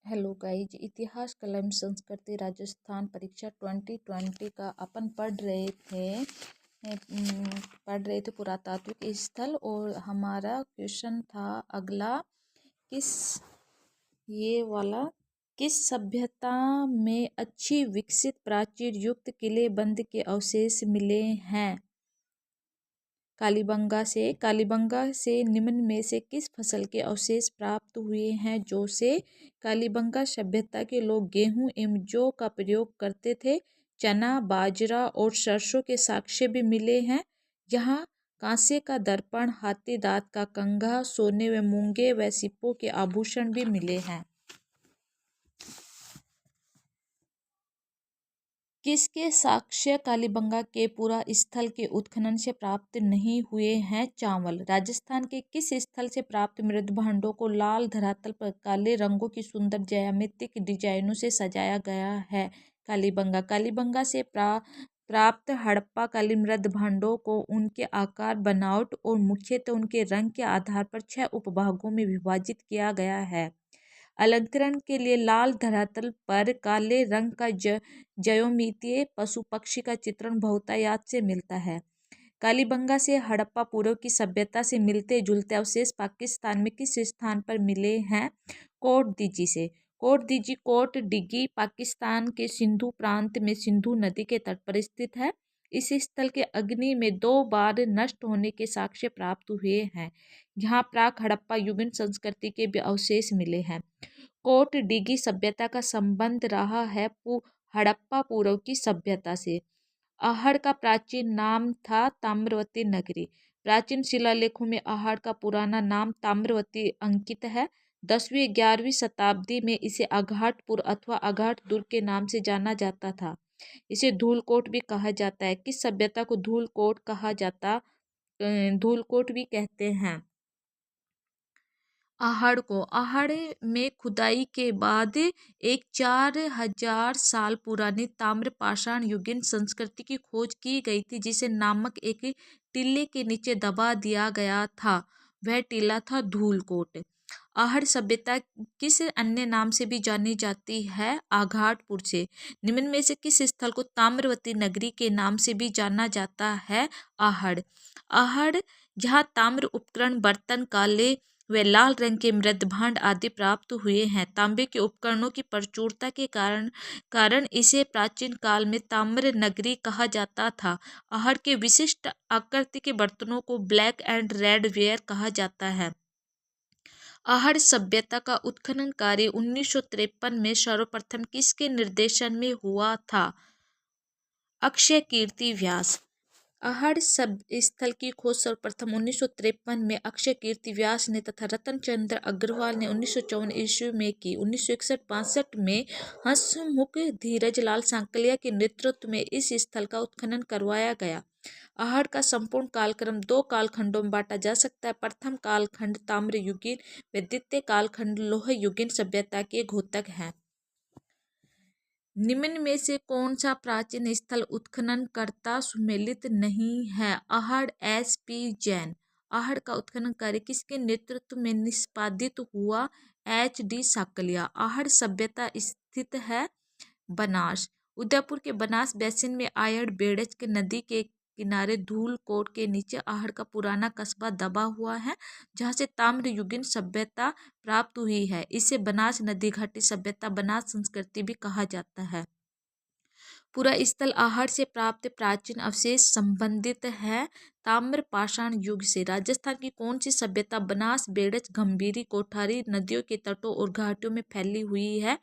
Hello guys, इतिहास कला एवं संस्कृति राजस्थान परीक्षा 2020 का अपन पढ़ रहे थे पुरातात्विक स्थल। और हमारा क्वेश्चन था अगला, किस ये वाला किस सभ्यता में अच्छी विकसित प्राचीर युक्त किलेबंद के अवशेष मिले हैं? कालीबंगा से निम्न में से किस फसल के अवशेष प्राप्त हुए हैं? जौ से कालीबंगा सभ्यता के लोग गेहूं एवं जौ का प्रयोग करते थे। चना, बाजरा और सरसों के साक्ष्य भी मिले हैं। यहाँ कांसे का दर्पण, हाथी दांत का कंघा, सोने व मूंगे व सिप्पों के आभूषण भी मिले हैं। किसके साक्ष्य कालीबंगा के पूरा स्थल के उत्खनन से प्राप्त नहीं हुए हैं? चावल। राजस्थान के किस स्थल से प्राप्त मृत भांडों को लाल धरातल पर काले रंगों की सुंदर ज्यामितिक डिजाइनों से सजाया गया है? कालीबंगा। कालीबंगा से प्राप्त हड़प्पा कालीन मृत भांडों को उनके आकार, बनावट और मुख्यतः उनके रंग के आधार पर 6 उपभागों में विभाजित किया गया है। अलंकरण के लिए लाल धरातल पर काले रंग का ज्यामितीय पशु पक्षी का चित्रण बहुतायत से मिलता है। कालीबंगा से हड़प्पा पूर्व की सभ्यता से मिलते जुलते अवशेष पाकिस्तान में किस स्थान पर मिले हैं? कोट दीजी से। कोट डिगी पाकिस्तान के सिंधु प्रांत में सिंधु नदी के तट पर स्थित है। इस स्थल के अग्नि में 2 बार नष्ट होने के साक्ष्य प्राप्त हुए हैं। यहाँ प्राक हड़प्पा युगीन संस्कृति के भी अवशेष मिले हैं। कोट डिगी सभ्यता का संबंध रहा है हड़प्पा पूर्व की सभ्यता से। आहड़ का प्राचीन नाम था ताम्रवती नगरी। प्राचीन शिलालेखों में आहड़ का पुराना नाम ताम्रवती अंकित है। 10वीं-11वीं शताब्दी में इसे अघाटपुर अथवा अघाट दुर्ग के नाम से जाना जाता था। इसे धूलकोट भी कहा जाता है। किस सभ्यता को धूलकोट भी कहते हैं? आहड़ को। आहड़ में खुदाई के बाद एक 4000 साल पुरानी ताम्र पाषाण युगीन संस्कृति की खोज की गई थी, जिसे नामक एक टीले के नीचे दबा दिया गया था। वह टीला था धूलकोट। आहड़ सभ्यता किस अन्य नाम से भी जानी जाती है? आघाटपुर से। निम्न में से किस स्थल को ताम्रवती नगरी के नाम से भी जाना जाता है? आहड़ जहाँ ताम्र उपकरण, बर्तन, काले वे लाल रंग के मृत भांड आदि प्राप्त हुए हैं। तांबे के उपकरणों की प्रचुरता के कारण इसे प्राचीन काल में ताम्र नगरी कहा जाता था। आहड़ के विशिष्ट आकृति के बर्तनों को ब्लैक एंड रेड वेयर कहा जाता है। आहड़ सभ्यता का उत्खनन कार्य 1953 में सर्वप्रथम किसके निर्देशन में हुआ था? अक्षय कीर्ति व्यास। आहड़ स्थल की खोज सर्वप्रथम 1953 में अक्षय कीर्ति व्यास ने तथा रतन चंद्र अग्रवाल ने 1954 ईस्वी में की। 1961-62 में हंसमुख धीरज लाल सांकलिया के नेतृत्व में इस स्थल का उत्खनन करवाया गया। आहड़ का संपूर्ण कालक्रम 2 कालखंडों में बांटा जा सकता है। प्रथम कालखंड ताम्र युगीन व द्वितीय कालखंड लौह युगीन सभ्यता के घोतक है। निम्न में से कौन सा प्राचीन स्थल उत्खननकर्ता सुमेलित नहीं है? आहड़ SP जैन। आहड़ का उत्खनन कार्य किसके नेतृत्व में निष्पादित हुआ? HD साकलिया। आहड़ सभ्यता स्थित है बनास। उदयपुर के बनास बेसिन में आयड़ बेड़ज के नदी के किनारे धूलकोट के नीचे आहड़ का पुराना कस्बा दबा हुआ है, जहाँ से ताम्र युगीन सभ्यता प्राप्त हुई है। इसे बनास नदी घाटी सभ्यता, बनास संस्कृति भी कहा जाता है। पूरा स्थल आहड़ से प्राप्त प्राचीन अवशेष संबंधित है ताम्र पाषाण युग से। राजस्थान की कौन सी सभ्यता बनास, बेड़ज, गंभीरी, कोठारी नदियों के तटों और घाटियों में फैली हुई है?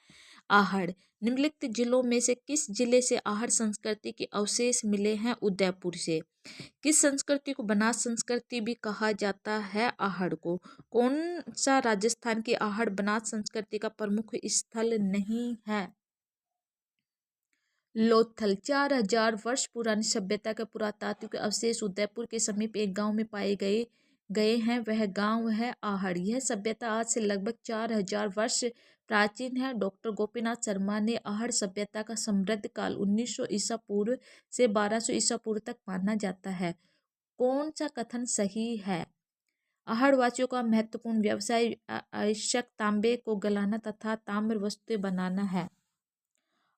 आहड़। निम्नलिखित जिलों में से किस जिले से आहड़ संस्कृति के अवशेष मिले हैं? उदयपुर से। किस संस्कृति को बनास संस्कृति भी कहा जाता है? आहड़ को। कौन सा राजस्थान की आहड़ बनास संस्कृति का प्रमुख स्थल नहीं है? लोथल। 4000 वर्ष पुरानी सभ्यता के पुरातात्विक अवशेष उदयपुर के समीप एक गांव में पाए गए हैं। वह गांव है आहड़। यह सभ्यता आज से लगभग 4000 वर्ष प्राचीन है। डॉक्टर गोपीनाथ शर्मा ने आहड़ सभ्यता का समृद्ध काल 1900 ईसा पूर्व से 1200 ईसा पूर्व तक माना जाता है। कौन सा कथन सही है? आहड़वासियों का महत्वपूर्ण व्यवसाय आवश्यक तांबे को गलाना तथा ताम्र वस्तुएं बनाना है।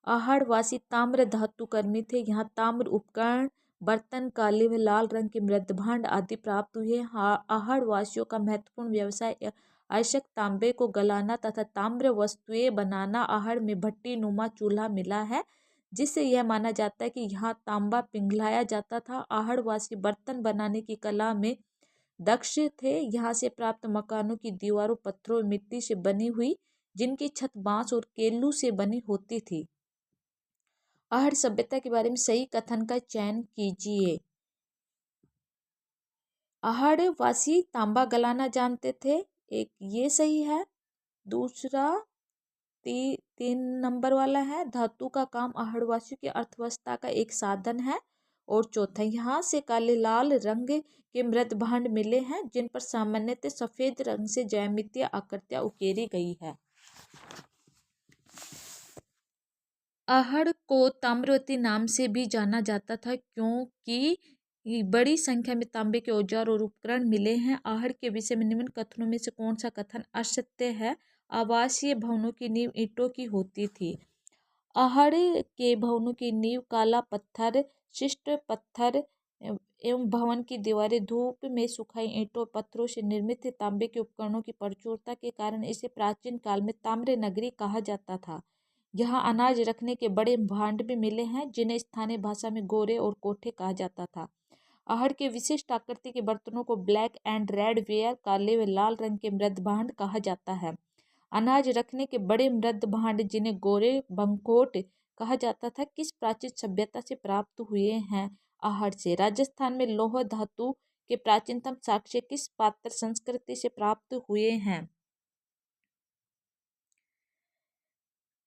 आहड़वासी ताम्र धातु कर्मी थे। यहाँ ताम्र उपकरण, बर्तन, काले व लाल रंग के मृदभांड आदि प्राप्त हुए। आहड़वासियों का महत्वपूर्ण व्यवसाय आवश्यक तांबे को गलाना तथा ताम्र वस्तुएं बनाना। आहड़ में भट्टी नुमा चूल्हा मिला है, जिससे यह माना जाता है कि यहाँ तांबा पिघलाया जाता था। आहड़वासी बर्तन बनाने की कला में दक्ष थे। यहाँ से प्राप्त मकानों की दीवारों पत्थरों और मिट्टी से बनी हुई, जिनकी छत बांस और केलू से बनी होती थी। आहड़ सभ्यता के बारे में सही कथन का चयन कीजिए। आहड़वासी तांबा गलाना जानते थे, एक ये सही है। दूसरा 3 नंबर वाला है, धातु का काम आहड़वासियों की अर्थव्यवस्था का एक साधन है। और चौथा, यहाँ से काले लाल रंग के मृदभांड मिले हैं, जिन पर सामान्यतः सफेद रंग से ज्यामितीय आकृतियां उकेरी गई है। आहड़ को ताम्रवती नाम से भी जाना जाता था, क्योंकि बड़ी संख्या में तांबे के औजार और उपकरण मिले हैं। आहड़ के विषय में निम्न कथनों में से कौन सा कथन असत्य है? आवासीय भवनों की नींव ईंटों की होती थी। आहड़ के भवनों की नींव काला पत्थर, शिष्ट पत्थर एवं भवन की दीवारें धूप में सुखाई ईंटों और पत्थरों से निर्मित थे। तांबे के उपकरणों की प्रचुरता के कारण इसे प्राचीन काल में ताम्र नगरी कहा जाता था। यहाँ अनाज रखने के बड़े भांड भी मिले हैं, जिन्हें स्थानीय भाषा में गोरे और कोठे कहा जाता था। आहड़ के विशिष्ट आकृति के बर्तनों को ब्लैक एंड रेड वेयर, काले व लाल रंग के मृद भांड कहा जाता है। अनाज रखने के बड़े मृद भांड, जिन्हें गोरे बंकोट कहा जाता था, किस प्राचीन सभ्यता से प्राप्त हुए हैं? आहड़ से। राजस्थान में लौह धातु के प्राचीनतम साक्ष्य किस पात्र संस्कृति से प्राप्त हुए हैं?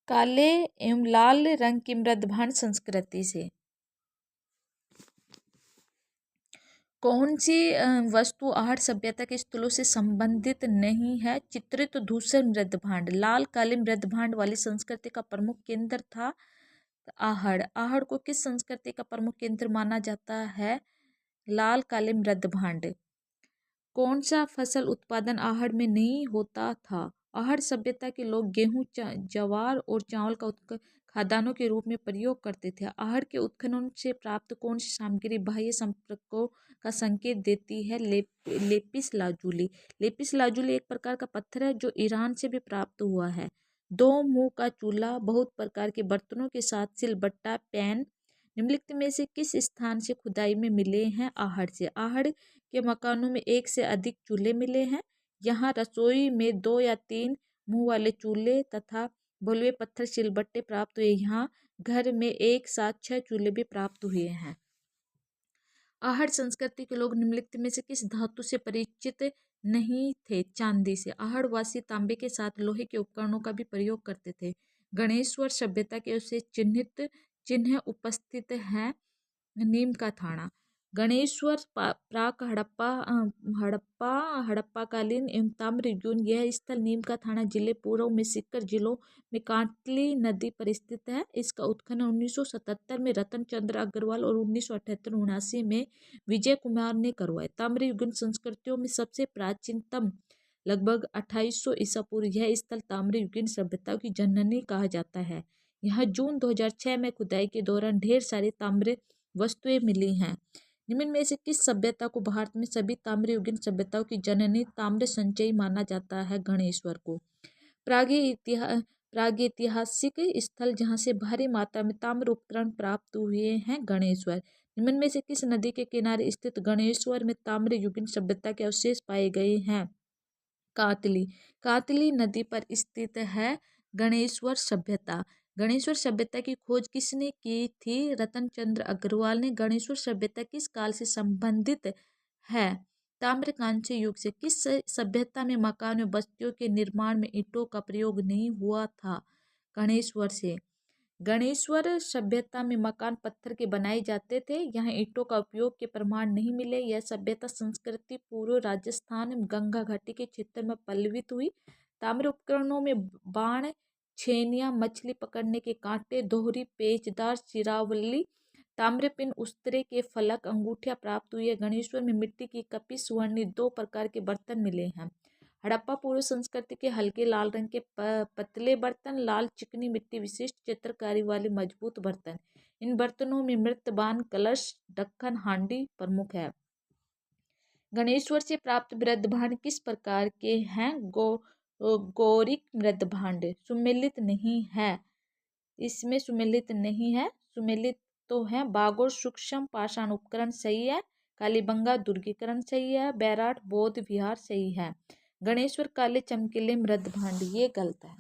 काले एवं लाल रंग की मृदभांड संस्कृति से। कौन सी वस्तु आहड़ सभ्यता के स्थलों से संबंधित नहीं है? चित्रित धूसर मृदभांड। लाल काले मृदभांड वाली संस्कृति का प्रमुख केंद्र था आहड़। आहड़ को किस संस्कृति का प्रमुख केंद्र माना जाता है? लाल काले मृदभांड। कौन सा फसल उत्पादन आहड़ में नहीं होता था? आहड़ सभ्यता के लोग गेहूं, ज्वार और चावल का खाद्यान्नों के रूप में प्रयोग करते थे। आहड़ के उत्खनन से प्राप्त कौन सी सामग्री बाह्य संपर्कों का संकेत देती है? Lapis lazuli. लेपिस लाजुली एक प्रकार का पत्थर है जो ईरान से भी प्राप्त हुआ है। 2 मुंह का चूल्हा, बहुत प्रकार के बर्तनों के साथ सिलबट्टा, पैन निम्नलिखित में से किस स्थान से खुदाई में मिले हैं? आहड़ से। आहड़ के मकानों में एक से अधिक चूल्हे मिले हैं। यहाँ रसोई में 2 या 3 मुंह वाले चूल्हे तथा बलुए पत्थर सिलबट्टे प्राप्त हुए। यहाँ घर में एक साथ 6 चूल्हे भी प्राप्त हुए हैं। आहड़ संस्कृति के लोग निम्नलिखित में से किस धातु से परिचित नहीं थे? चांदी से। आहड़वासी तांबे के साथ लोहे के उपकरणों का भी प्रयोग करते थे। गणेश्वर सभ्यता के उसे चिन्हित चिन्ह उपस्थित हैं। नीम का थाना। गणेश्वर प्राक हड़प्पाकालीन एवं ताम्र युगीन यह स्थल नीम का थाना जिले पूर्व में सीकर जिलों में कांटली नदी पर स्थित है। इसका उत्खनन 1977 में रतन चंद्र अग्रवाल और 1978-79 में विजय कुमार ने करवाया। ताम्र युगीन संस्कृतियों में सबसे प्राचीनतम लगभग 2800 ईसा पूर्व यह स्थल ताम्र युगीन सभ्यता की जननी कहा जाता है। यहाँ जून 2006 में खुदाई के दौरान ढेर सारे ताम्र वस्तुएं मिली हैं। निम्न में से किस सभ्यता को भारत में सभी ताम्र युगीन सभ्यताओं की जननी ताम्र संचयी माना जाता है? गणेश्वर को। प्रागैतिहासिक स्थल जहाँ से भारी मात्रा में ताम्र उपकरण प्राप्त हुए हैं? गणेश्वर। निम्न में से किस नदी के किनारे स्थित गणेश्वर में ताम्र युगीन सभ्यता के अवशेष पाए गए हैं? कातली। कातली नदी पर स्थित है गणेश्वर सभ्यता। गणेश्वर सभ्यता की खोज किसने की थी? रतन चंद्र अग्रवाल ने। गणेश्वर सभ्यता किस काल से संबंधित है? ताम्रकांस्य युग से। किस सभ्यता में मकान व बस्तियों के निर्माण में ईंटों का प्रयोग नहीं हुआ था? गणेश्वर से। गणेश्वर सभ्यता में मकान पत्थर के बनाए जाते थे। यहाँ ईंटों का उपयोग के प्रमाण नहीं मिले। यह सभ्यता संस्कृति पूर्व राजस्थान गंगा घाटी के क्षेत्र में पल्लवित हुई। ताम्र उपकरणों में बाण, छेनियाँ, मछली पकड़ने के कांटे, दोहरी पेचदार चिरावली, ताम्रपिन, उस्तरे के फलक, अंगूठियाँ प्राप्त हुई है। गणेश्वर में मिट्टी की कपी, सुवर्णी 2 प्रकार के बर्तन मिले हैं। हड़प्पा पूर्व संस्कृति के हल्के लाल रंग के पतले बर्तन, लाल चिकनी मिट्टी, विशिष्ट चित्रकारी वाले मजबूत बर्तन। इन बर्तनों में मृतबान, कलश, ढक्कन, हांडी प्रमुख है। गणेश्वर से प्राप्त मृद भांड किस प्रकार के हैं? गौरिक मृद भांड सुमेलित नहीं है। इसमें सुमेलित नहीं है। सुमेलित तो है बागोर, सूक्ष्म पाषाण उपकरण सही है। कालीबंगा दुर्गीकरण सही है। बैराट बौद्ध विहार सही है। गणेश्वर काले चमकीले मृद भांड ये गलत है।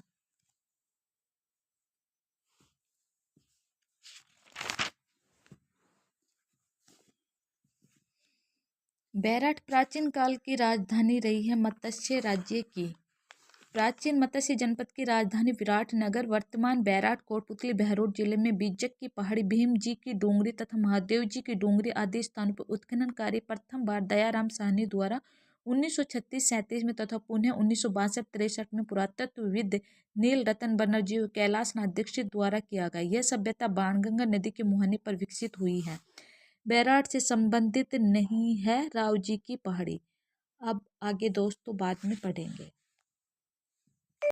बैराट प्राचीन काल की राजधानी रही है मत्स्य राज्य की। प्राचीन मत्स्य जनपद की राजधानी विराटनगर, वर्तमान बैराट, कोटपुतली, बहरोड जिले में बीजक की पहाड़ी, भीम जी की डोंगरी तथा महादेव जी की डोंगरी आदि स्थानों पर उत्खनन कार्य प्रथम बार दयाराम साहनी द्वारा 1936-37 में तथा पुनः 1962-63 में पुरातत्वविद नील रतन बनर्जी और कैलाश नाथ दीक्षित द्वारा किया गया। यह सभ्यता बाणगंगा नदी के मुहाने पर विकसित हुई है। बैराट से संबंधित नहीं है राव जी की पहाड़ी। अब आगे दोस्तों बाद में पढ़ेंगे।